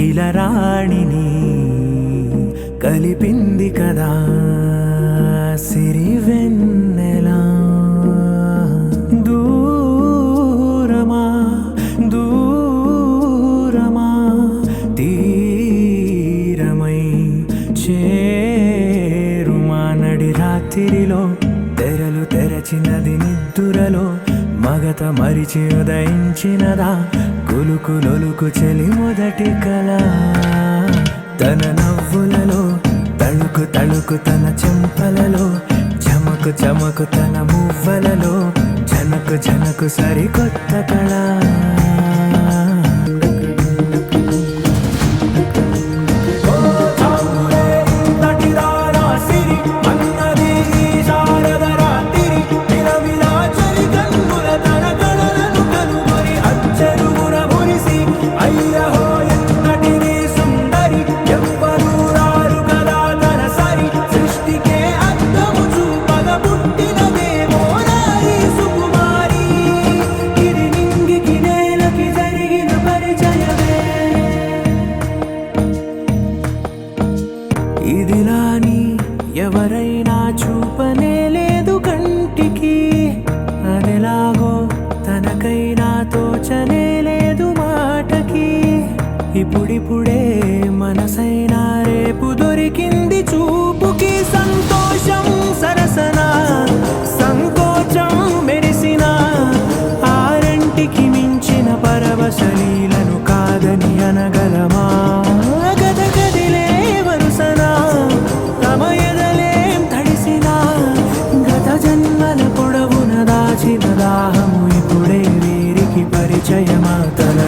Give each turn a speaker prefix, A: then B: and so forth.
A: ఇలరాణిని కలిపింది కదా సిరివెన్నెలా. దూరమా దూరమా తీరమై చేరుమా నడి రాత్రిలో తెరలు తెరచినది నిద్దురలో మగత మరిచి ఉదయించినదా కులుకు లొలుకు చెలి మొదటి కళ. తన నవ్వులలో తళుకు తళుకు తన చెంపలలో చమకు చమకు తన మువ్వలలో జనకు జనకు సరికొత్త కళ. ఇదిలాని ఎవరైనా చూపనే లేదు కంటికి, అదెలాగో తనకైనా తోచనే లేదు మాటకి. ఇప్పుడిప్పుడే మనసైనా రేపు దొరికింది చూపుకి. సంతోషం సరసన సంకోచం మెరిసిన ఆరంటికి మించిన పరవశలీలను కాదని అనగలమా. గద గదిలే వరుసన తమ ఎదలేం తడిసిన గత జన్మల పొడవున దాచిన దాహము ఇప్పుడే వీరికి పరిచయమా. తన